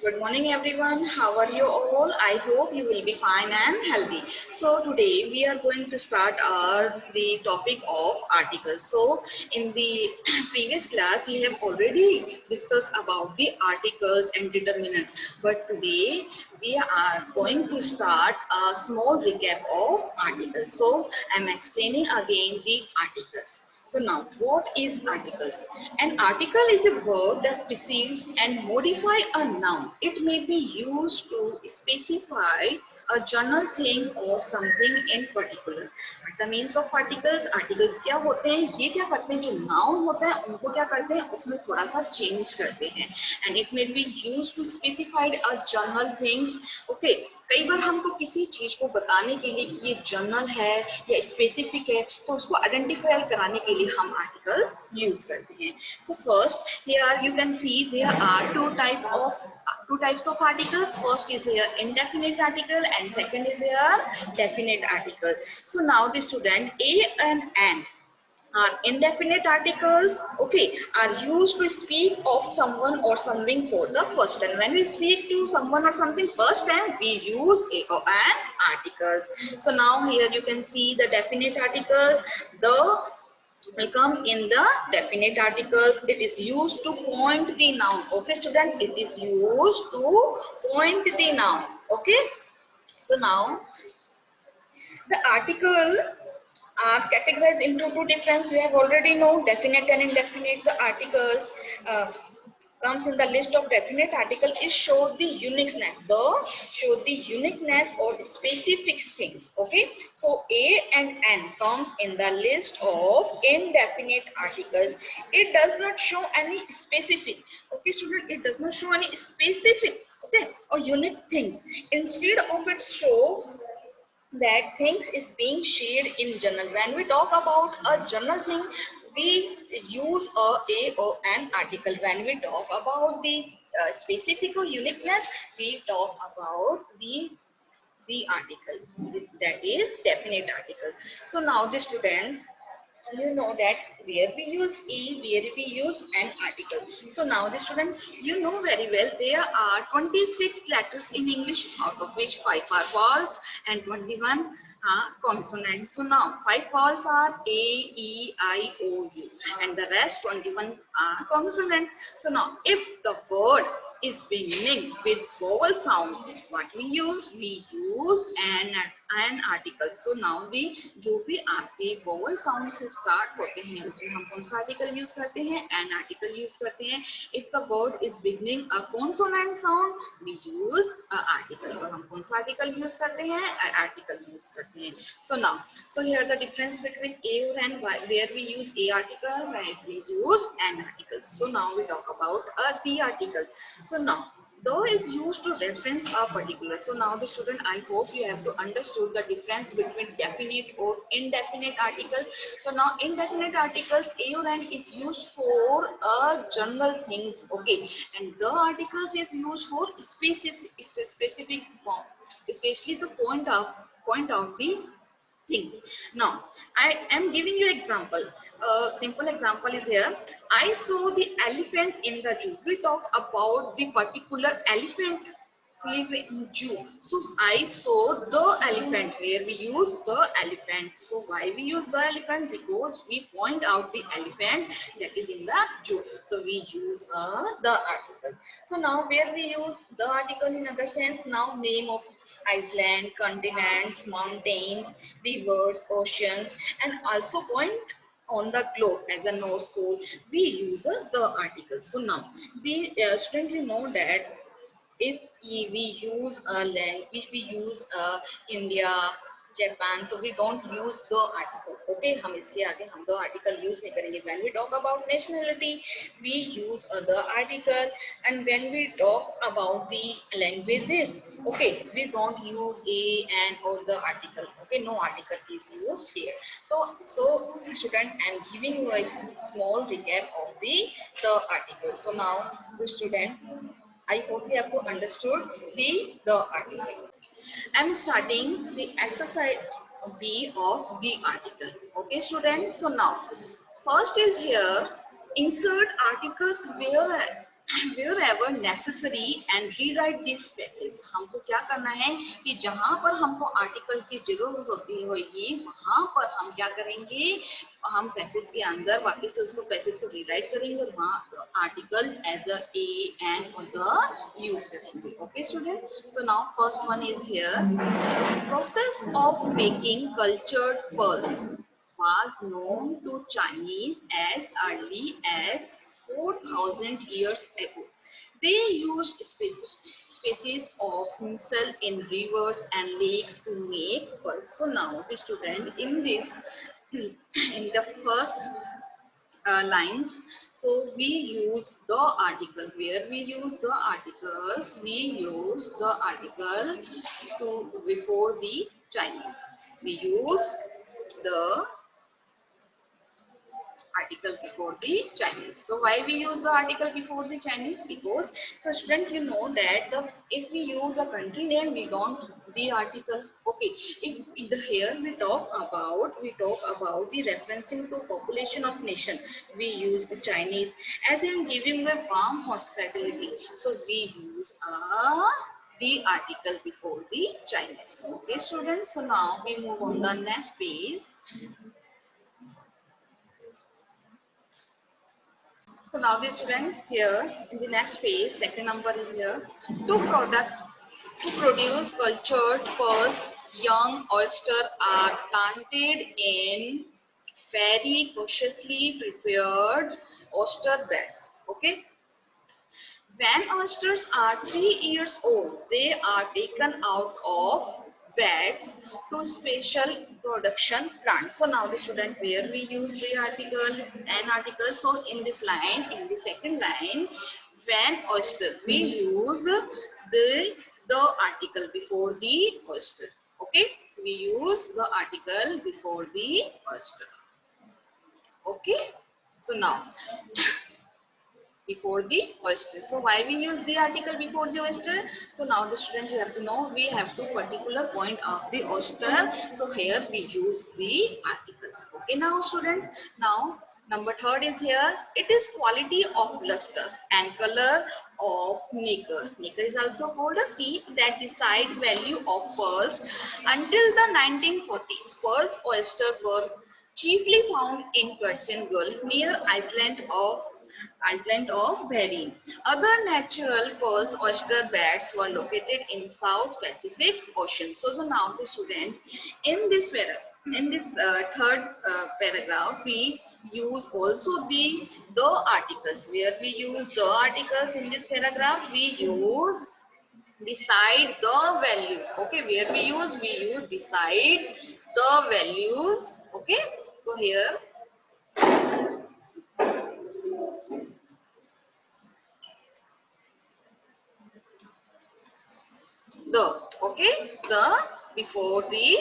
Good morning, everyone. How are you all? I hope you will be fine and healthy. So today we are going to start our the topic of articles. So in the previous class, we have already discussed about the articles and determinants. But today we are going to start a small recap of articles. So I'm explaining again the articles. So now, what is articles? An article is a verb that precedes and modify a noun. It may be used to specify a general thing or something in particular. The means of articles, articles क्या होते हैं? ये क्या करते हैं? जो noun होता है, उनको क्या करते हैं? उसमें थोड़ा सा change करते हैं. And it may be used to specify a general things. Okay. कई बार हमको किसी चीज को बताने के लिए कि ये जनरल है या स्पेसिफिक है, तो उसको आइडेंटिफाई कराने के लिए हम आर्टिकल्स यूज करते हैं. So first here you can see there are two types of articles. First is here indefinite article and second is here definite article. So now the student a and an are indefinite articles, okay, are used to speak of someone or something for the first time. When we speak to someone or something first time, we use a or an articles. So now here you can see the definite articles. The will come in the definite articles. It is used to point the noun. Okay, student, it is used to point the noun. Okay. So now the article are categorized into two different. We have already know definite and indefinite. The articles comes in the list of definite article is show the uniqueness. Show the uniqueness or specific things. Okay, so a and n comes in the list of indefinite articles. It does not show any specific. Okay, student, it does not show any specific, okay, or unique things. Instead of it show that things is being shared in general. When we talk about a general thing, we use a or an article. When we talk about the specific or uniqueness, we talk about the article, that is definite article. So now the student, you know that where we use e, where we use an article. So now the student, you know very well there are 26 letters in English, out of which 5 are vowels and 21 are consonants. So now 5 vowels are a, e, I, o, u, and the rest 21 are consonants. So now if the word is beginning with vowel sound, what we use an article. So now the जो भी आपके vowel sound से start होते हैं, उसमें हम कौन सा article use करते हैं? An article use करते हैं. If the word is beginning a consonant sound, we use a article. और हम कौन सा article use करते हैं? A article use करते हैं. So now, so here the difference between a or an, where we use a article, where we use an article. So now we talk about the article. So now though is used to reference a particular. So now the student, I hope you have to understood the difference between definite or indefinite article. So now indefinite articles, a or an is used for a general things, okay, and the articles is used for specific form, especially to point out the things. Now I am giving you example. A simple example is here. I saw the elephant in the zoo. We talk about the particular elephant lives in zoo. So I saw the elephant, where we use the elephant. So why we use the elephant? Because we point out the elephant that is in the zoo. So we use the article. So now where we use the article in other sense, now name of Iceland, continents, mountains, rivers, oceans, and also point on the globe as a North Pole, we use the article. So now the student, you know that if we use a language, if we use India, Japan, so we don't use the article. Okay, हम इसके आगे हम the article use नहीं करेंगे. When we talk about nationality, we use the article, and when we talk about the languages, okay, we don't use a, an, or the article. Okay, no article is used here. So student, I'm giving you a small recap of the article. So now the student, I hope you have to understood the article. I'm starting the exercise B of the article. Okay, students. So now, first is here insert articles where wherever necessary and rewrite these spaces. हमको क्या करना है कि जहां पर हमको article की जरूरत होती होगी वहां पर हम क्या करेंगे, हम पैसेज के अंदर वापस से उसको पैसेज को रीराइट करेंगे और वहां article as a a and और द यूज करेंगे. Okay student, so now first one is here. Process of making cultured pearls was known to Chinese as early as 4,000 years ago. They used species of mussel in rivers and lakes to make pearls. So now the student in this in the first lines, so we use the article. Where we use the articles, we use the article to before the Chinese. We use the article before the Chinese. So why we use the article before the Chinese? Because, so student, you know that if we use a country name, we don't the article. Okay, if the here we talk about the referencing to population of nation, we use the Chinese as in giving a warm hospitality. So we use the article before the Chinese. Okay, students. So now we move on the next page. So now the student here in the next phase, second number is here. To produce cultured pearls, young oyster are planted in very cautiously prepared oyster beds. Okay. When oysters are 3 years old, they are taken out of beds to special production plants. So now the student where we use the article, an article. So in this line, in the second line, when oyster, we use the article before the oyster. Okay, so we use the article before the oyster. Okay, so now before the oyster. So why we use the article before the oyster? So now the student you have to know we have to particular point of the oyster. So here we use the articles. Okay now students. Now number third is here. It is quality of luster and color of nacre. Nacre is also called a seed that decide value of pearls. Until the 1940s, pearls oyster were chiefly found in Persian Gulf near Island of Bering. Other natural pearls oyster beds were located in South Pacific Ocean. So now the student in this third paragraph we use also the articles. Where we use the articles in this paragraph, we use decide the value. Okay, where we use decide the values. Okay, so here the okay the before the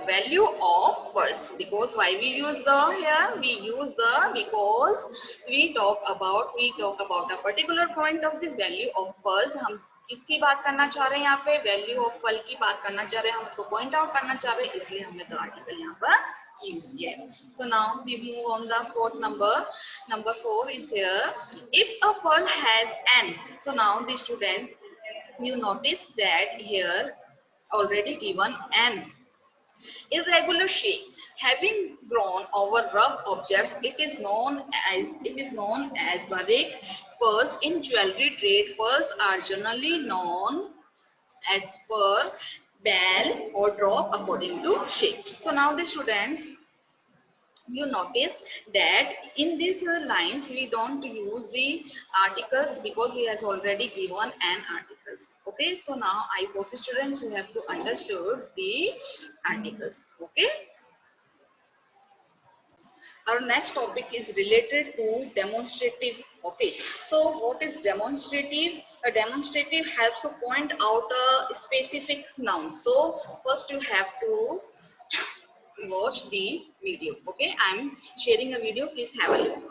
value of pearls. Because why we use the here we use the because we talk about a particular point of the value of pearls. हम किसकी बात करना चाह रहे हैं यहाँ पे value of pearl की बात करना चाह रहे हैं हम उसको पॉइंट आउट करना चाह रहे हैं इसलिए हमने द आर्टिकल यहाँ पर यूज किया है. So now we move on the fourth number. Number 4 is here. If a pearl has n, so now the student you notice that here already given an irregular shape having grown over rough objects. It is known as barik. Pearls in jewelry trade, pearls are generally known as per bell or drop according to shape. So now the students you notice that in these lines we don't use the articles because he has already given an articles. Okay, so now I hope students you have to understood the articles. Okay, our next topic is related to demonstrative. Okay, so what is demonstrative? A demonstrative helps to point out a specific noun. So first you have to watch the video. Okay, I'm sharing a video, please have a look.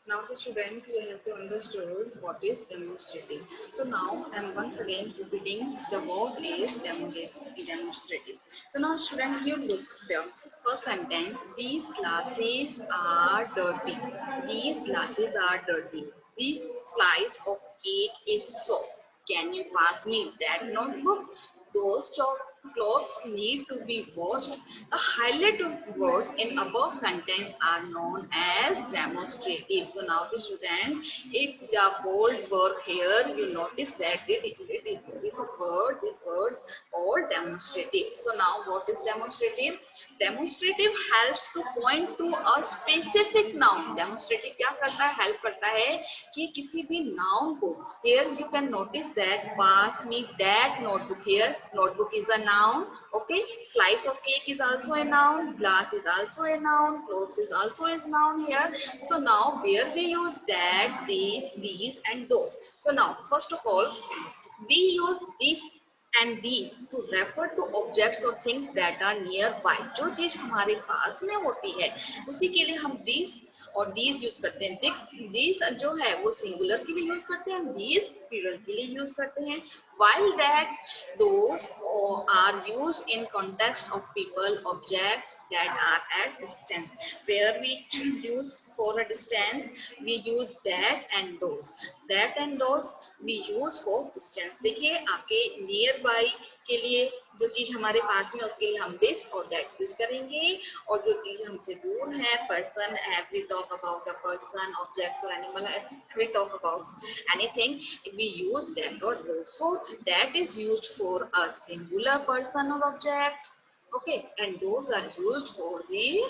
Now the student, you have to understood what is demonstrative. So now I'm once again repeating the word is demonstrative. So now student, you look the first sentence. These glasses are dirty. These glasses are dirty. This slice of cake is soft. Can you pass me that notebook? Those clothes need to be washed. The highlighted words in above sentence are known as demonstrative. So now the student, if the bold work here, you notice that it is these words all demonstrative. So now what is demonstrative? Demonstrative helps to point to a specific noun. Demonstrative क्या करता है? Help करता है कि किसी भी noun को, here you can notice that pass me that notebook. Here notebook is a noun. Okay, slice of cake is also a noun, glass is also a noun, clothes is also a noun here. So now where we use that, this, these and those. So now first of all we use this and these to refer to objects or things that are nearby. जो चीज हमारे पास में होती है उसी के लिए हम these और these यूज करते हैं. these जो है वो सिंगुलर के लिए यूज करते हैं, these प्लूरल के लिए यूज करते हैं, while that those are used in context of people objects that are at distance. Where we use for a distance we use that and those. that and those we use for distance. देखिए आपके near by के लिए जो चीज हमारे पास में उसके लिए हम दिस और दैट यूज करेंगे, और जो चीज हमसे दूर है person, we talk about a person, objects or animal, we talk about anything, we use that or those. So that is used for a singular person or object, okay, and those are used for the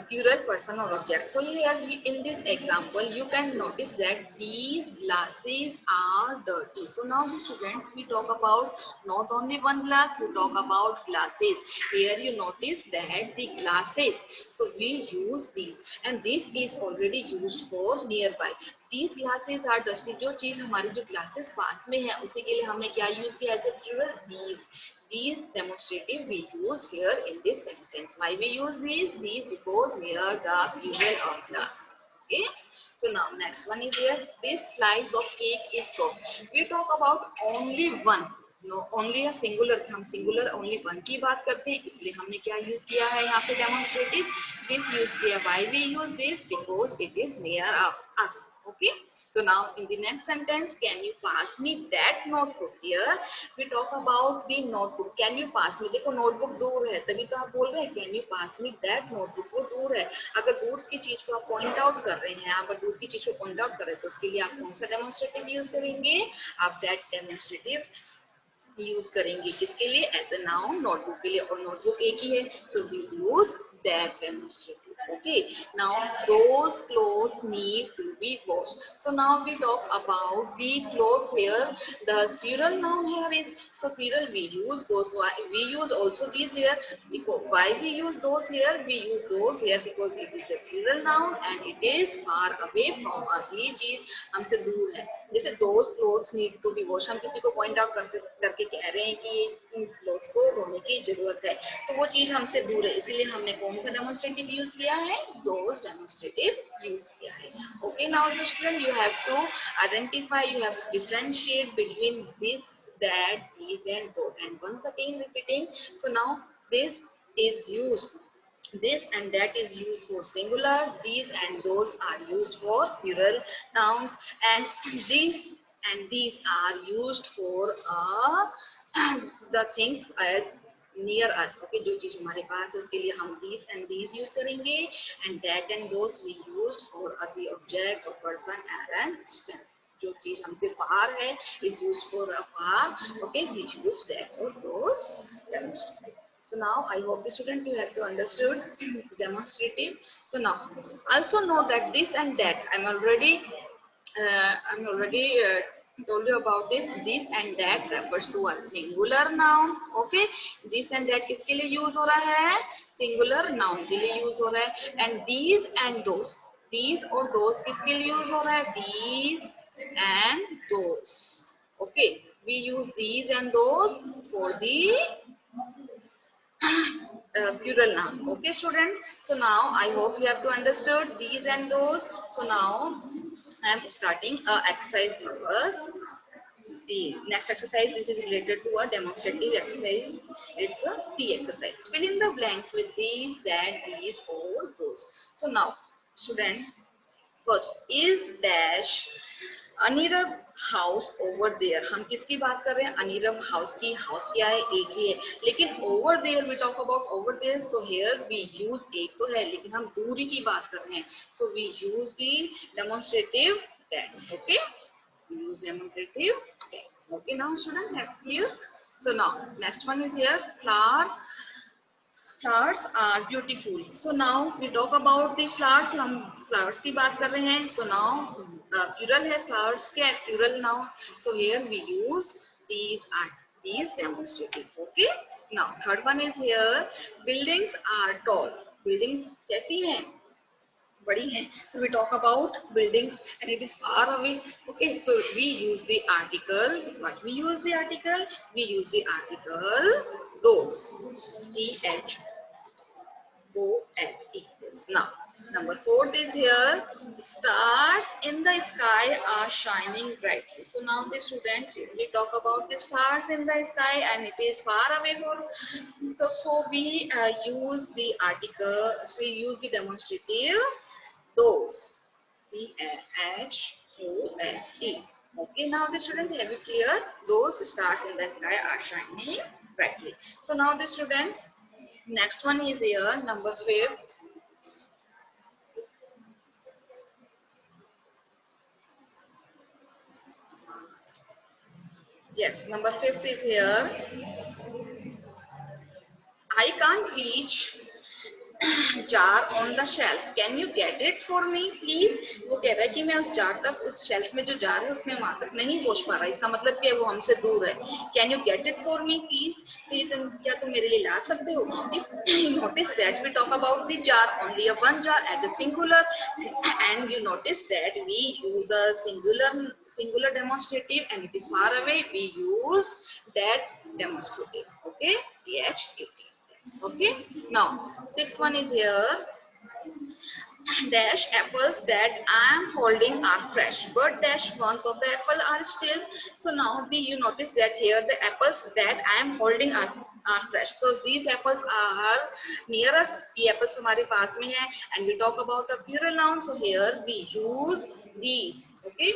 plural person or object. So here in this example you can notice that these glasses are dirty. So now the students, we talk about not only one glass, we talk about glasses. Here you notice that the glasses, so we use these and this is already used for nearby. These glasses are dusty. जो चीज हमारी जो glasses पास में है उसी के लिए हमने क्या use किया as a plural, these. These demonstrative we use here in this sentence. Why we use these because we are the plural of glass. Okay, so now next one is here, this slice of cake is soft. We talk about only one, no only a singular, हम singular only one की बात करते हैं, इसलिए हमने क्या use किया है यहाँ पे demonstrative, this use किया. Why we use this? Because it is near us. Okay, so now in the next sentence, can you pass me that notebook? Here we talk about the notebook. Can you pass me? देखो notebook दूर है तभी तो आप बोल रहे हैं can you pass me that notebook. वो दूर है, अगर दूर की चीज को आप point out कर रहे हैं, अगर दूर की चीज को point out कर रहे हैं तो उसके लिए आप कौन सा demonstrative use करेंगे? आप that demonstrative यूज करेंगे किसके लिए? एज अ नाउन, नोटबुक के लिए, और नोटबुक एक ही है, so we use that demonstrative. Okay, now those clothes need to be washed. So now we talk about the clothes here. The plural noun here is, so plural we use those. We use also these here. Because why we use those here? We use those here because it is a plural noun and it is far away from us. ये चीज हमसे दूर है. जैसे those clothes need to be washed, हम किसी को point out करके कह रहे हैं कि इन क्लोथ्स को धोने की जरूरत है, तो वो चीज हमसे दूर है, इसीलिए हमने कौन सा डेमोन्स्ट्रेटिव यूज किया है? दोस डेमोन्स्ट्रेटिव यूज किया है. Okay, now student you have to identify, you have to differentiate between this, that, these and both, and once again repeating. So now this is used This and that is used for singular. These and those are used for plural nouns, and these and these are used for the things as near us. Okay, जो चीज हमारे पास है उसके लिए हम these and these use करेंगे, and that and those we used for the object or person and an instance. जो चीज हमसे far है is used for a far. Okay, we use that or those demonstrative. So now I hope the student you have to understood demonstrative. So now also know that this and that I'm already told you about this. This and that refers to a singular noun. Okay, this and that किसके लिए use हो रहा है? Singular noun के लिए use हो रहा है. And these और those किसके लिए use हो रहा है? These and those. Okay, we use these and those for the plural noun. Okay, student. So now I hope you have to understood these and those. So now I am starting exercise numbers. The next exercise, this is related to a demonstrative exercise. It's a C exercise. Fill in the blanks with these, that, these, or those. So now, student, first is dash Anirav house over there. हम किसकी बात कर रहे हैं? अनिरव house की. House क्या है? एक ही है. लेकिन over there we talk about over there, तो हियर वी यूज एक तो है लेकिन हम दूरी की बात कर रहे हैं. So we use the demonstrative that. Okay, we use demonstrative that. Okay, now student have clear. So now next one is here flower. Flowers are beautiful. So now we talk about the flowers. हम flowers की बात कर रहे हैं. So now plural है flowers के, plural now. So here we use these demonstrative. Okay. Now third one is here. Buildings are tall. Buildings कैसी हैं? बड़ी हैं. So we talk about buildings and it is far away. Okay, so we use the article. What we use the article? We use the article those. THOSE. Now, number 4 is here. Stars in the sky are shining brightly. So now the student, we talk about the stars in the sky and it is far away from. So we use the article. So we use the demonstrative those. THOSE. Okay, now the student, have you clear? Those stars in the sky are shining brightly. So now the student, next one is here, number 5. Yes, number 5 is here. I can't reach jar on the shelf. Can you get it for me please? वो कह रहा है कि मैं उस jar तक, उस shelf में जो जार है उसमें वहां तक नहीं पहुंच पा रहा. इसका मतलब कि वो हमसे दूर है. Can you get it for me please? क्या तुम मेरे लिए ला सकते हो? If you notice that we talk about the jar, only a one jar as a singular, and you notice that we use a singular demonstrative and it is far away. We use that demonstrative. Okay, THAT. Okay, now sixth one is here. Dash apples that I am holding are fresh, but dash ones of the apple are still. So now you notice that here the apples that I am holding are fresh. So these apples are near us. ये apples हमारे पास में है, and we talk about a plural noun. So here we use these. Okay.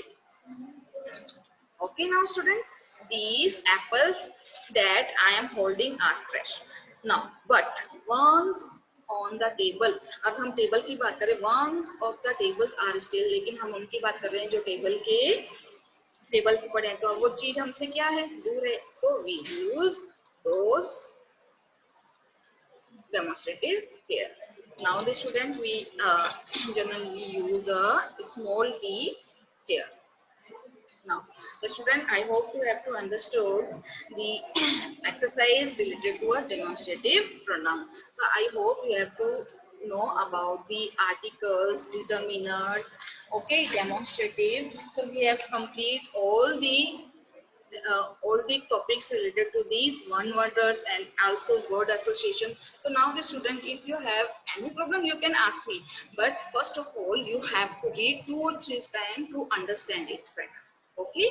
Okay, now students, these apples that I am holding are fresh. Now, but ones on the table. अब हम table की बात करें. Ones of the tables are still. लेकिन हम उनकी बात कर रहे हैं जो टेबल पे पड़े हैं. तो वो चीज हमसे क्या है? दूर है. So we use those demonstrative here. Now the student, we generally use a small t here. Now, the student, I hope you have to understood the exercise related to a demonstrative pronoun. So, I hope you have to know about the articles, determiners, okay, demonstrative. So, we have complete all the topics related to these one worders and also word association. So now the student, if you have any problem you can ask me, but first of all you have to read 2 or 3 times to understand it better. Okay.